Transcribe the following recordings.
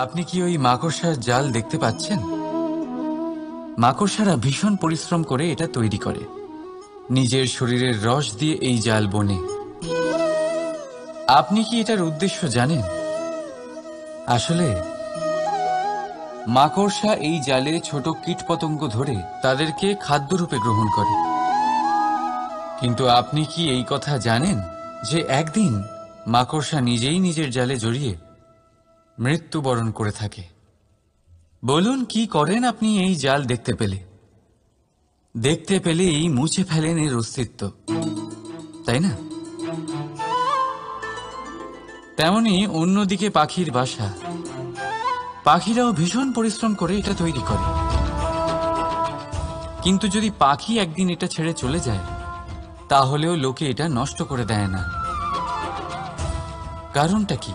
আপনি কি ওই মাকড়সার জাল দেখতে পাচ্ছেন? মাকড়সারা ভীষণ পরিশ্রম করে এটা তৈরি করে। নিজের শরীরের রস দিয়ে এই জাল বোনে। আপনি কি এটার উদ্দেশ্য জানেন? আসলে মাকড়সা এই জালে ছোট কীটপতঙ্গ ধরে তাদেরকে খাদ্যরূপে গ্রহণ করে। কিন্তু আপনি কি এই কথা জানেন যে একদিন মাকড়সা নিজেই নিজের জালে জড়িয়ে মৃত্যুবরণ করে থাকে? বলুন, কি করেন আপনি এই জাল দেখতে পেলেই মুছে ফেলেন এর অস্তিত্ব, তাই না? তেমনি অন্যদিকে পাখির বাসা, পাখিরাও ভীষণ পরিশ্রম করে এটা তৈরি করে। কিন্তু যদি পাখি একদিন এটা ছেড়ে চলে যায়, তাহলেও লোকে এটা নষ্ট করে দেয় না। কারণটা কি?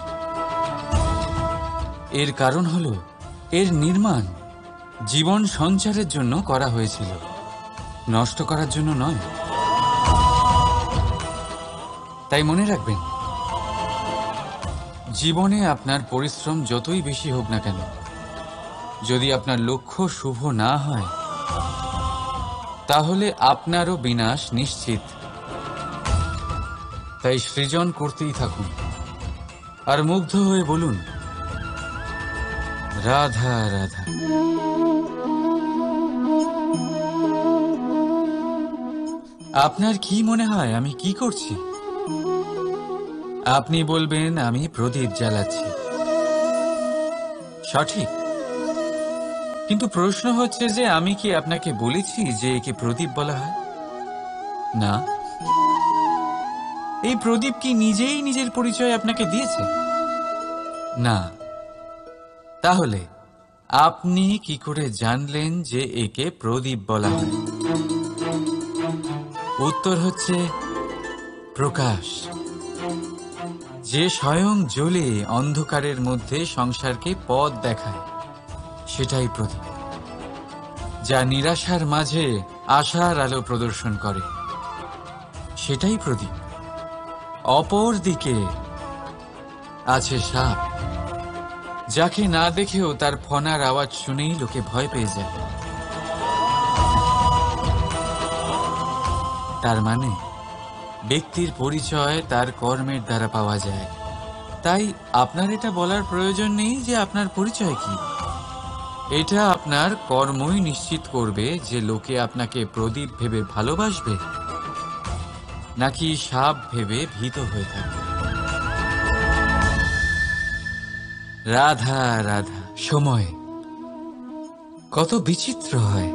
এর কারণ হলো এর নির্মাণ জীবন সঞ্চারের জন্য করা হয়েছিল, নষ্ট করার জন্য নয়। তাই মনে রাখবেন, জীবনে আপনার পরিশ্রম যতই বেশি হোক না কেন, যদি আপনার লক্ষ্য শুভ না হয়, তাহলে আপনারও বিনাশ নিশ্চিত। তাই সৃজন করতেই থাকুন আর মুগ্ধ হয়ে বলুন, রাধা রাধা। আপনার কি মনে হয় আমি কি করছি? আপনি বলবেন আমি প্রদীপ জ্বালাচ্ছি। সঠিক। কিন্তু প্রশ্ন হচ্ছে যে আমি কি আপনাকে বলেছি যে একে প্রদীপ বলা হয়? না। এই প্রদীপ কি নিজেই নিজের পরিচয় আপনাকে দিয়েছে? না। তাহলে আপনি কি করে জানলেন যে একে প্রদীপ বলা হয়? উত্তর হচ্ছে প্রকাশ, যে স্বয়ং জ্বলে অন্ধকারের মধ্যে সংসারকে পথ দেখায়, সেটাই প্রদীপ। যা নিরাশার মাঝে আশার আলো প্রদর্শন করে, সেটাই প্রদীপ। অপর দিকে আছে সাপ, যাকে না দেখেও তার ফনার আওয়াজ শুনেই লোকে ভয় পেয়ে যায়। তার মানে ব্যক্তির পরিচয় তার কর্মের দ্বারা পাওয়া যায়। তাই আপনার এটা বলার প্রয়োজন নেই যে আপনার পরিচয় কি। এটা আপনার কর্মই নিশ্চিত করবে যে লোকে আপনাকে প্রদীপ ভেবে ভালোবাসবে নাকি সাপ ভেবে ভীত হয়ে থাকবে। রাধা রাধা। সময় কত বিচিত্র হয়।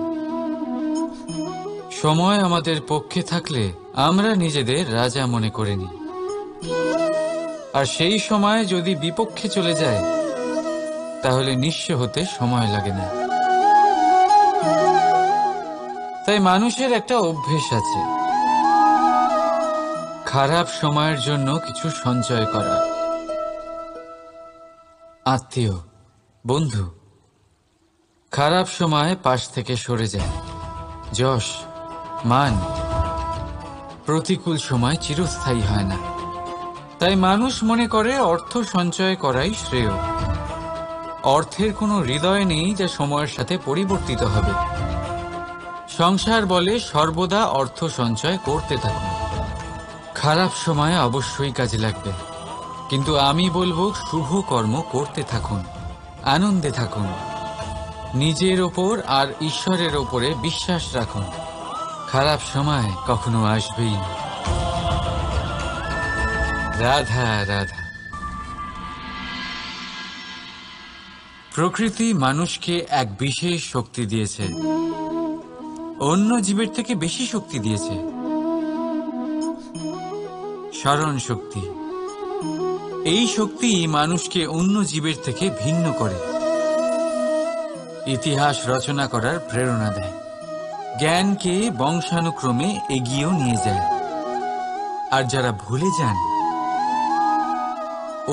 সময় আমাদের পক্ষে থাকলে আমরা নিজেদের রাজা মনে করে নিই, আর সেই সময় যদি বিপক্ষে চলে যায়, তাহলে নিঃস্ব হতে সময় লাগে না। তাই মানুষের একটা অভ্যেস আছে, খারাপ সময়ের জন্য কিছু সঞ্চয় করা। আত্মীয়, বন্ধু খারাপ সময় পাশ থেকে সরে যায়। যশ, মান প্রতিকূল সময় চিরস্থায়ী হয় না। তাই মানুষ মনে করে অর্থ সঞ্চয় করাই শ্রেয়। অর্থের কোনো হৃদয় নেই যা সময়ের সাথে পরিবর্তিত হবে। সংসার বলে সর্বদা অর্থ সঞ্চয় করতে থাকুন। খারাপ সময় অবশ্যই কাজে লাগবে, কিন্তু আমি বলবো শুভ কর্ম করতে থাকুন, আনন্দে থাকুন, নিজের ওপর আর ঈশ্বরের ওপরে বিশ্বাস রাখুন। খারাপ সময় কখনো আসবেই না। রাধা রাধা। প্রকৃতি মানুষকে এক বিশেষ শক্তি দিয়েছে, অন্য জীবের থেকে বেশি শক্তি দিয়েছে। স্মরণ শক্তি। এই শক্তি মানুষকে অন্য জীবের থেকে ভিন্ন করে, ইতিহাস রচনা করার প্রেরণা দেয়, জ্ঞানকে বংশানুক্রমে এগিয়েও নিয়ে যায়। আর যারা ভুলে যান,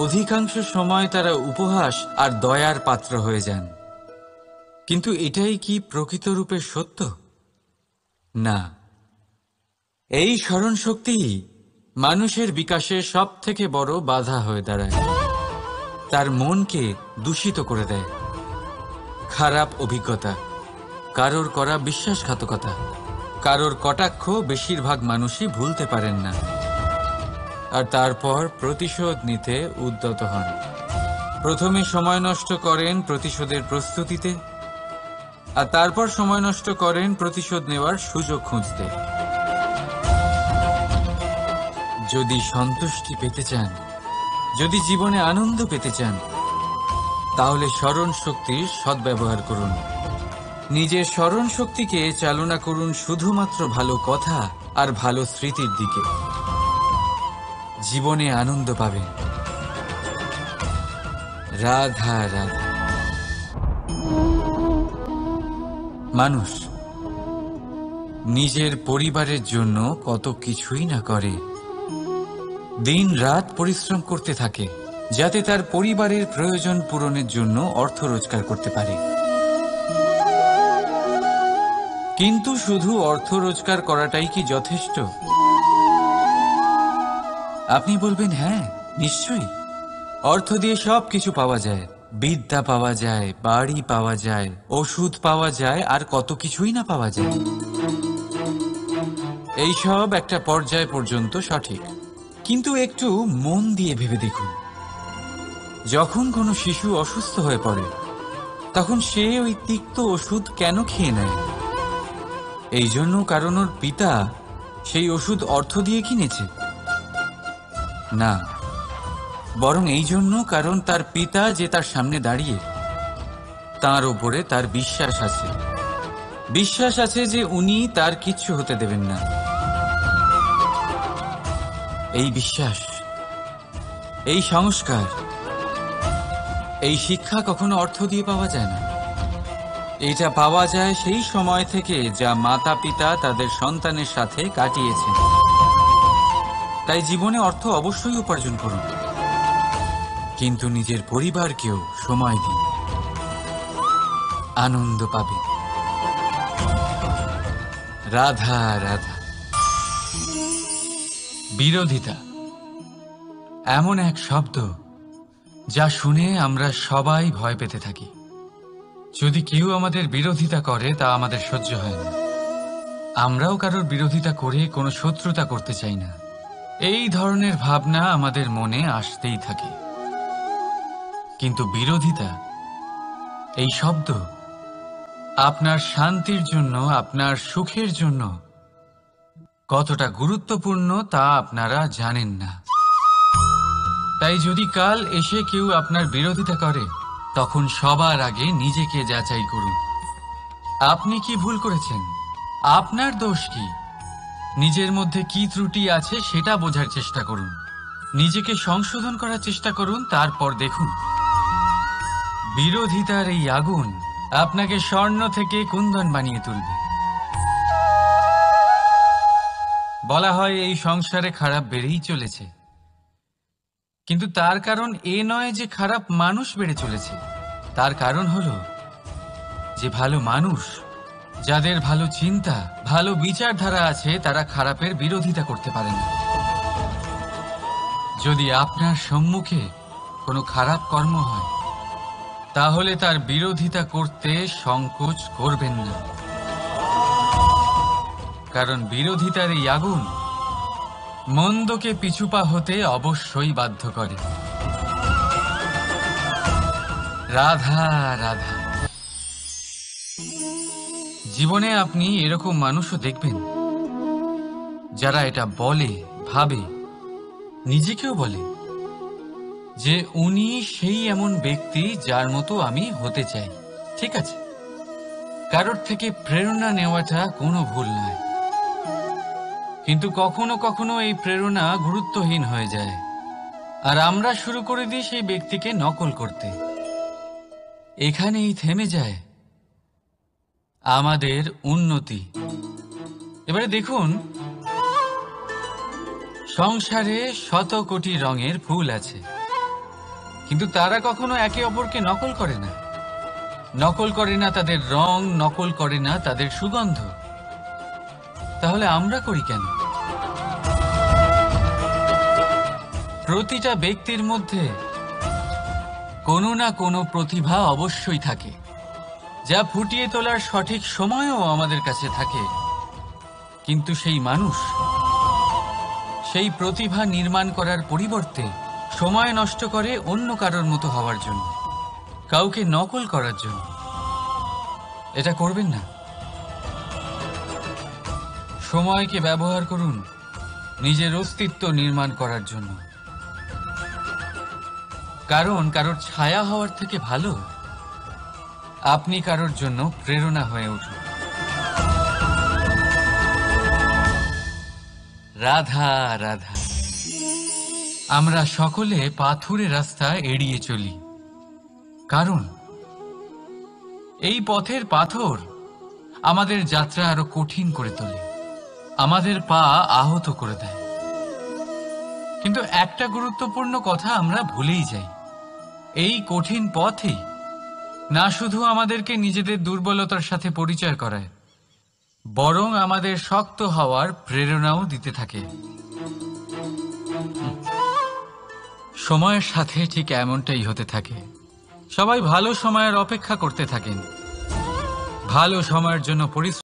অধিকাংশ সময় তারা উপহাস আর দয়ার পাত্র হয়ে যান। কিন্তু এটাই কি প্রকৃত রূপে সত্য? না। এই স্মরণ শক্তি মানুষের বিকাশে সব থেকে বড় বাধা হয়ে দাঁড়ায়। তার মনকে দূষিত করে দেয়। খারাপ অভিজ্ঞতা, কারোর করা বিশ্বাসঘাতকতা, কারোর কটাক্ষ বেশিরভাগ মানুষই ভুলতে পারেন না, আর তারপর প্রতিশোধ নিতে উদ্যত হন। প্রথমে সময় নষ্ট করেন প্রতিশোধের প্রস্তুতিতে, আর তারপর সময় নষ্ট করেন প্রতিশোধ নেওয়ার সুযোগ খুঁজতে। যদি সন্তুষ্টি পেতে চান, যদি জীবনে আনন্দ পেতে চান, তাহলে স্মরণ শক্তির সদ্ব্যবহার করুন। নিজের স্মরণ শক্তিকে চালনা করুন শুধুমাত্র ভালো কথা আর ভালো স্মৃতির দিকে। জীবনে আনন্দ পাবেন। রাধা রাধা। মানুষ নিজের পরিবারের জন্য কত কিছুই না করে, দিন রাত পরিশ্রম করতে থাকে যাতে তার পরিবারের প্রয়োজন পূরণের জন্য অর্থ রোজগার করতে পারে। কিন্তু শুধু অর্থ রোজগার করাটাই কি যথেষ্ট? আপনি বলবেন, হ্যাঁ নিশ্চয়ই, অর্থ দিয়ে সব কিছু পাওয়া যায়, বিদ্যা পাওয়া যায়, বাড়ি পাওয়া যায়, ওষুধ পাওয়া যায়, আর কত কিছুই না পাওয়া যায়। এইসব একটা পর্যায় পর্যন্ত সঠিক, কিন্তু একটু মন দিয়ে ভেবে দেখুন, যখন কোনো শিশু অসুস্থ হয়ে পড়ে তখন সে ওই তিক্ত ওষুধ কেন খেয়ে নেয়? এই জন্য কারণ ওর পিতা সেই ওষুধ অর্থ দিয়ে কিনেছে? না, বরং এই জন্য কারণ তার পিতা যে তার সামনে দাঁড়িয়ে, তার ওপরে তার বিশ্বাস আছে। বিশ্বাস আছে যে উনি তার কিচ্ছু হতে দেবেন না। এই বিশ্বাস, এই সংস্কার, এই শিক্ষা কখনো অর্থ দিয়ে পাওয়া যায় না। এটা পাওয়া যায় সেই সময় থেকে যা মাতা পিতা তাদের সন্তানের সাথে কাটিয়েছেন। তাই জীবনে অর্থ অবশ্যই উপার্জন করুন, কিন্তু নিজের পরিবারকেও সময় দিন, আনন্দ পাবে। রাধা রাধা। বিরোধিতা এমন এক শব্দ যা শুনে আমরা সবাই ভয় পেতে থাকি। যদি কেউ আমাদের বিরোধিতা করে তা আমাদের সহ্য হয় না। আমরাও কারোর বিরোধিতা করে কোনো শত্রুতা করতে চাই না। এই ধরনের ভাবনা আমাদের মনে আসতেই থাকে। কিন্তু বিরোধিতা, এই শব্দ আপনার শান্তির জন্য, আপনার সুখের জন্য কতটা গুরুত্বপূর্ণ তা আপনারা জানেন না। তাই যদি কাল এসে কেউ আপনার বিরোধিতা করে, তখন সবার আগে নিজেকে যাচাই করুন। আপনি কি ভুল করেছেন? আপনার দোষ কি? নিজের মধ্যে কি ত্রুটি আছে সেটা বোঝার চেষ্টা করুন, নিজেকে সংশোধন করার চেষ্টা করুন, তারপর দেখুন বিরোধিতার এই আগুন আপনাকে স্বর্ণ থেকে কুন্দন বানিয়ে তুলবে। বলা হয় এই সংসারে খারাপ বেড়েই চলেছে, কিন্তু তার কারণ এ নয় যে খারাপ মানুষ বেড়ে চলেছে। তার কারণ হলো যে ভালো মানুষ, যাদের ভালো চিন্তা, ভালো বিচারধারা আছে, তারা খারাপের বিরোধিতা করতে পারে না। যদি আপনার সম্মুখে কোনো খারাপ কর্ম হয়, তাহলে তার বিরোধিতা করতে সংকোচ করবেন না, কারণ বিরোধিতার এই আগুন মন্দকে পিছুপা হতে অবশ্যই বাধ্য করে। রাধা রাধা। জীবনে আপনি এরকম মানুষও দেখবেন যারা এটা বলে, ভাবে, নিজেকেও বলে যে উনি সেই এমন ব্যক্তি যার মতো আমি হতে চাই। ঠিক আছে, কারোর থেকে প্রেরণা নেওয়াটা কোনো ভুল নয়, কিন্তু কখনো কখনো এই প্রেরণা গুরুত্বহীন হয়ে যায়, আর আমরা শুরু করে দিই সেই ব্যক্তিকে নকল করতে। এখানেই থেমে যায় আমাদের উন্নতি। এবারে দেখুন, সংসারে শত কোটি রঙের ফুল আছে, কিন্তু তারা কখনো একে অপরকে নকল করে না। নকল করে না তাদের রং, নকল করে না তাদের সুগন্ধ। তাহলে আমরা করি কেন? প্রতিটা ব্যক্তির মধ্যে কোনো না কোনো প্রতিভা অবশ্যই থাকে, যা ফুটিয়ে তোলার সঠিক সময়ও আমাদের কাছে থাকে। কিন্তু সেই মানুষ সেই প্রতিভা নির্মাণ করার পরিবর্তে সময় নষ্ট করে অন্য কারোর মতো হওয়ার জন্য, কাউকে নকল করার জন্য। এটা করবেন না। সময়কে ব্যবহার করুন নিজের অস্তিত্ব নির্মাণ করার জন্য। কারণ কারোর ছায়া হওয়ার থেকে ভালো আপনি কারোর জন্য প্রেরণা হয়ে উঠুন। রাধা রাধা। আমরা সকলে পাথুরে রাস্তা এড়িয়ে চলি, কারণ এই পথের পাথর আমাদের যাত্রা আরো কঠিন করে তোলে, আমাদের পা আহত করে দেয়। কিন্তু একটা গুরুত্বপূর্ণ কথা আমরা ভুলেই যাই, এই কঠিন পথই না শুধু আমাদেরকে নিজেদের দুর্বলতার সাথে পরিচয় করায়, বরং আমাদের শক্ত হওয়ার প্রেরণাও দিতে থাকে। সময়ের সাথে ঠিক এমনটাই হতে থাকে। সবাই ভালো সময়ের অপেক্ষা করতে থাকেন, ভালো সময়ের জন্য পরিশ্রম